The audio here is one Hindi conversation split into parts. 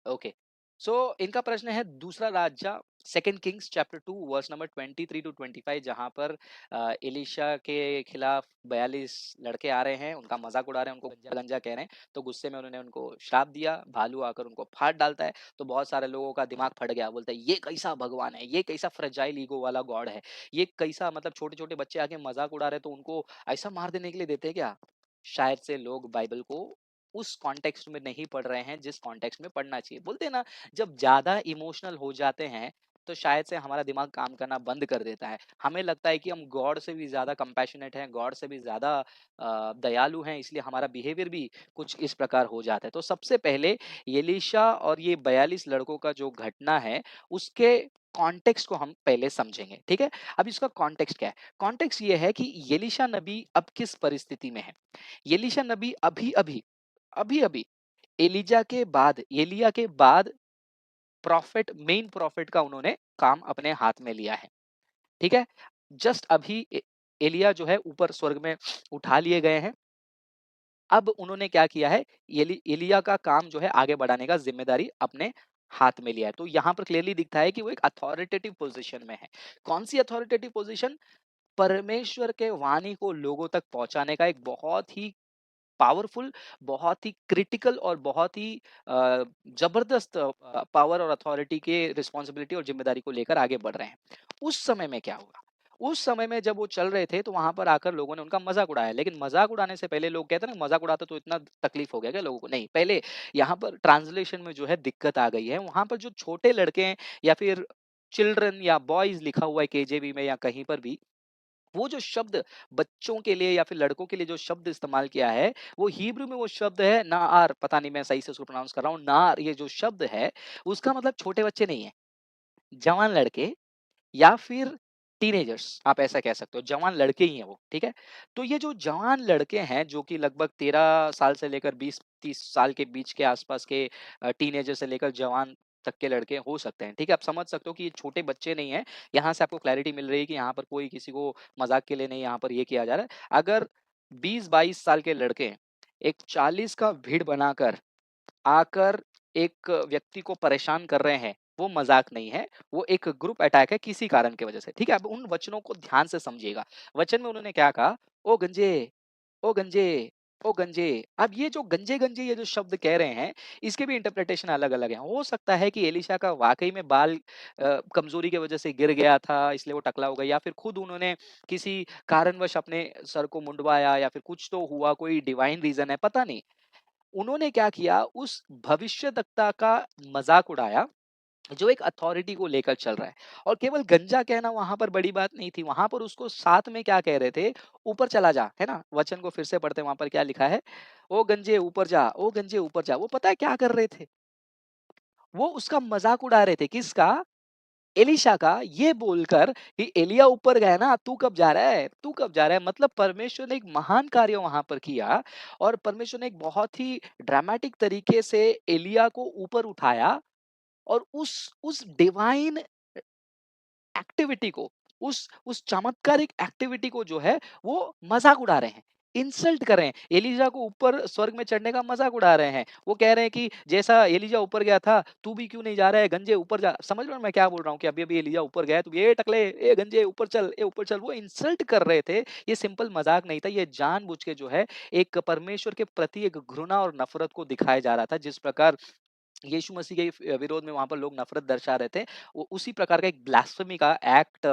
ओके। सो इनका प्रश्न है दूसरा राजा second kings chapter 2 verse number 23 to 25, जहां पर एलिशा के खिलाफ 42 लड़के आ रहे हैं, उनका मजाक उड़ा रहे हैं, उनको गंजा गंजा कह रहे हैं। तो गुस्से में उन्होंने उनको श्राप दिया, भालू आकर उनको फाड़ डालता है। तो बहुत सारे लोगों का दिमाग फट गया, बोलते हैं ये कैसा भगवान है, ये कैसा फ्रेजाइल ईगो वाला गॉड है, ये कैसा, मतलब छोटे छोटे बच्चे आके मजाक उड़ा रहे हैं तो उनको ऐसा मार देने के लिए देते हैं क्या। शायद से लोग बाइबल को उस कॉन्टेक्स्ट में नहीं पढ़ रहे हैं जिस कॉन्टेक्स्ट में पढ़ना चाहिए। बोलते हैं ना, जब ज्यादा इमोशनल हो जाते हैं तो शायद से हमारा दिमाग काम करना बंद कर देता है। हमें लगता है कि हम गॉड से भी ज्यादा कंपैशनेट हैं, गॉड से भी ज्यादा दयालु हैं, इसलिए हमारा बिहेवियर भी कुछ इस प्रकार हो जाता है। तो सबसे पहले एलीशा और ये 42 लड़कों का जो घटना है उसके कॉन्टेक्स्ट को हम पहले समझेंगे, ठीक है। अब इसका कॉन्टेक्स्ट क्या है? कॉन्टेक्स्ट ये है कि एलीशा नबी अब किस परिस्थिति में है। एलीशा नबी अभी अभी अभी अभी एलिया के बाद प्रॉफिट, मेन प्रॉफिट का उन्होंने काम अपने हाथ में लिया है, ठीक है। जस्ट अभी एलिया जो है ऊपर स्वर्ग में उठा लिए गए हैं। अब उन्होंने क्या किया है, एलिया का काम जो है आगे बढ़ाने का जिम्मेदारी अपने हाथ में लिया है। तो यहाँ पर क्लियरली दिखता है कि वो एक अथॉरिटेटिव पोजीशन में है। कौन सी अथॉरिटेटिव पोजीशन? परमेश्वर के वाणी को लोगों तक पहुंचाने का एक बहुत ही पावरफुल, बहुत ही क्रिटिकल और बहुत ही जबरदस्त पावर और अथॉरिटी के रिस्पॉन्सिबिलिटी और जिम्मेदारी को लेकर आगे बढ़ रहे हैं। उस समय में क्या हुआ? उस समय में जब वो चल रहे थे तो वहां पर आकर लोगों ने उनका मजाक उड़ाया। लेकिन मजाक उड़ाने से पहले लोग कहते हैं ना, मजाक उड़ाते तो इतना तकलीफ हो गया क्या लोगों को? नहीं, पहले यहाँ पर ट्रांसलेशन में जो है दिक्कत आ गई है। वहां पर जो छोटे लड़के हैं या फिर चिल्ड्रन या बॉयज लिखा हुआ है केजेवी में या कहीं पर भी, वो जो शब्द बच्चों के लिए या फिर लड़कों के लिए जो शब्द इस्तेमाल किया है, वो हिब्रू में वो शब्द है नार, पता नहीं मैं सही से उसको प्रोनाउंस कर रहा हूँ, नार। ये जो शब्द है उसका मतलब छोटे बच्चे नहीं है, जवान लड़के या फिर टीनेजर्स, आप ऐसा कह सकते हो, जवान लड़के ही हैं वो, ठीक है। तो ये जो जवान लड़के हैं जो कि लगभग 13 साल से लेकर 20-30 साल के बीच के आसपास के टीनेजर से लेकर जवान तक के लड़के हो सकते हैं, ठीक है। आप समझ सकते हो कि ये छोटे बच्चे नहीं है। यहाँ से आपको क्लैरिटी मिल रही है कि यहाँ पर कोई किसी को मजाक के लिए नहीं यहाँ पर ये किया जा रहा है। अगर 20-22 साल के लड़के एक 40 का भीड़ बनाकर आकर एक व्यक्ति को परेशान कर रहे हैं, वो मजाक नहीं है, वो एक ग्रुप अटैक है किसी कारण की वजह से, ठीक है। अब उन वचनों को ध्यान से समझिएगा। वचन में उन्होंने क्या कहा? ओ गंजे, ओ गंजे, ओ गंजे। अब ये जो गंजे गंजे ये जो शब्द कह रहे हैं, इसके भी इंटरप्रिटेशन अलग अलग है। हो सकता है कि एलिशा का वाकई में बाल कमजोरी की वजह से गिर गया था, इसलिए वो टकला हो गया, या फिर खुद उन्होंने किसी कारणवश अपने सर को मुंडवाया, या फिर कुछ तो हुआ, कोई डिवाइन रीजन है, पता नहीं। उन्होंने क्या किया, उस भविष्यवक्ता का मजाक उड़ाया जो एक अथॉरिटी को लेकर चल रहा है। और केवल गंजा कहना वहां पर बड़ी बात नहीं थी, वहां पर उसको साथ में क्या कह रहे थे? ऊपर चला जा, है ना। वचन को फिर से पढ़ते हैं, वहां पर क्या लिखा है? ओ गंजे ऊपर जा, ओ गंजे ऊपर जा। वो पता है क्या कर रहे थे? वो उसका मजाक उड़ा रहे थे। किसका? एलिशा का। ये बोलकर कि एलिया ऊपर गया ना, तू कब जा रहा है, तू कब जा रहा है। मतलब परमेश्वर ने एक महान कार्य वहां पर किया, और परमेश्वर ने एक बहुत ही ड्रामेटिक तरीके से एलिया को ऊपर उठाया, और उस डिवाइन एक्टिविटी को, उस चमत्कारिक एक्टिविटी को जो है वो मजाक उड़ा रहे हैं, इंसल्ट कर रहे हैं। एलिजा को ऊपर स्वर्ग में चढ़ने का मजाक उड़ा रहे हैं। वो कह रहे हैं कि जैसा एलिजा ऊपर गया था, तू भी क्यों नहीं जा रहा है, गंजे ऊपर जा। समझ लो मैं क्या बोल रहा हूँ, कि अभी अभी एलिजा ऊपर गया तो ये टकले, ए गंजे ऊपर चल, ए ऊपर चल। वो इंसल्ट कर रहे थे। ये सिंपल मजाक नहीं था, ये जानबूझ के जो है एक परमेश्वर के प्रति एक घृणा और नफरत को दिखाया जा रहा था। जिस प्रकार यीशु मसीह के विरोध में वहां पर लोग नफरत दर्शा रहे थे, वो उसी प्रकार का एक ब्लास्फेमी का एक्ट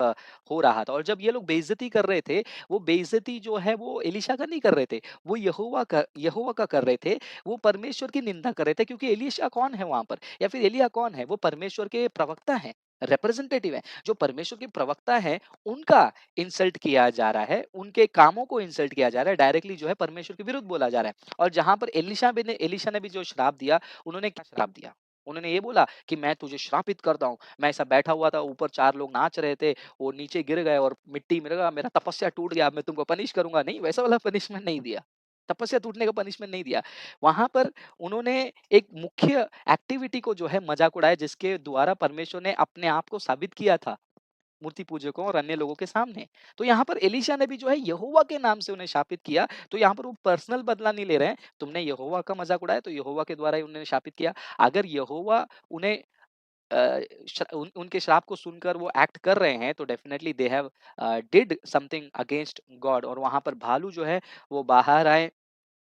हो रहा था। और जब ये लोग बेइज्जती कर रहे थे, वो बेइज्जती जो है वो एलिशा का नहीं कर रहे थे, वो यहोवा का कर रहे थे। वो परमेश्वर की निंदा कर रहे थे, क्योंकि एलिशा कौन है वहां पर, या फिर एलिया कौन है? वो परमेश्वर के प्रवक्ता हैं, रिप्रेजेंटेटिव है। जो परमेश्वर के प्रवक्ता हैं, उनका इंसल्ट किया जा रहा है, उनके कामों को इंसल्ट किया जा रहा है, डायरेक्टली जो है परमेश्वर के विरुद्ध बोला जा रहा है। और जहां पर एलिशा ने भी जो श्राप दिया, उन्होंने क्या श्राप दिया? उन्होंने ये बोला कि मैं तुझे श्रापित करता हूँ। मैं ऐसा बैठा हुआ था, ऊपर 4 लोग नाच रहे थे, वो नीचे गिर गए और मिट्टी में लगा, मेरा तपस्या टूट गया, अब मैं तुमको पनिश करूँगा। नहीं, वैसा वाला पनिशमेंट नहीं दिया। तपस्या टूटने का पनिशमेंट नहीं दिया। वहाँ पर उन्होंने एक मुख्य एक्टिविटी को जो है मज़ाक उड़ाया, जिसके द्वारा परमेश्वर ने अपने आप को साबित किया था। मूर्ति पूजकों और अन्य लोगों के सामने। तो यहाँ पर एलीशा ने भी जो है यहोवा के नाम से उन्हें शापित किया। तो यहाँ पर वो पर्सनल बदला नहीं ले रहे हैं, तुमने यहोवा का मज़ाक उड़ाया तो यहोवा के द्वारा ही उन्होंने शापित किया। अगर यहोवा उन्हें उनके श्राप को सुनकर वो एक्ट कर रहे हैं, तो definitely they have did something against God. और वहां पर भालू जो है वो बाहर आए,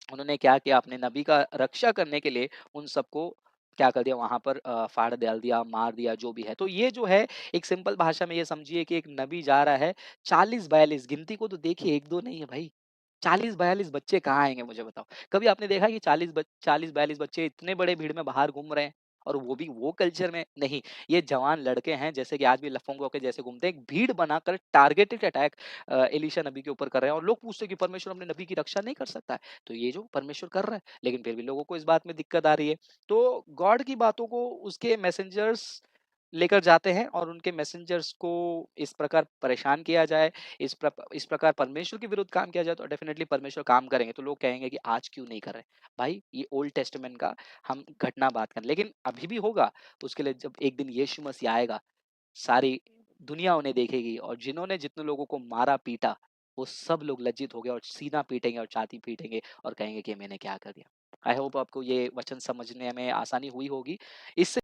उन्होंने क्या किया, अपने नबी का रक्षा करने के लिए उन सबको क्या कर दिया, वहां पर फाड़ डाल दिया, मार दिया, जो भी है। तो ये जो है एक सिंपल भाषा में ये समझिए कि एक नबी जा रहा है, 40-42 गिनती को तो देखिए, एक दो नहीं है भाई, 40-42 बच्चे कहाँ आएंगे मुझे बताओ। कभी आपने देखा कि 40-42 बच्चे इतने बड़े भीड़ में बाहर घूम रहे हैं, और वो भी वो कल्चर में नहीं। ये जवान लड़के हैं, जैसे कि आज भी लफंगों के जैसे घूमते हैं, एक भीड़ बनाकर टारगेटेड अटैक एलिशा नबी के ऊपर कर रहे हैं। और लोग पूछते हैं कि परमेश्वर अपने नबी की रक्षा नहीं कर सकता है? तो ये जो परमेश्वर कर रहा है, लेकिन फिर भी लोगों को इस बात में दिक्कत आ रही है। तो गॉड की बातों को उसके मैसेंजर्स लेकर जाते हैं, और उनके मैसेंजर्स को इस प्रकार परेशान किया जाए, इस प्रकार परमेश्वर के विरुद्ध काम किया जाए, तो डेफिनेटली परमेश्वर काम करेंगे। तो लोग कहेंगे कि आज क्यों नहीं कर रहे? भाई ये ओल्ड टेस्टामेंट का हम घटना बात करें, लेकिन अभी भी होगा। उसके लिए जब एक दिन यीशु मसीह आएगा, सारी दुनिया उन्हें देखेगी, और जिन्होंने जितने लोगों को मारा पीटा, वो सब लोग लज्जित हो गए और सीना पीटेंगे और छाती पीटेंगे और कहेंगे कि मैंने क्या कर दिया। आई होप आपको ये वचन समझने में आसानी हुई होगी। इससे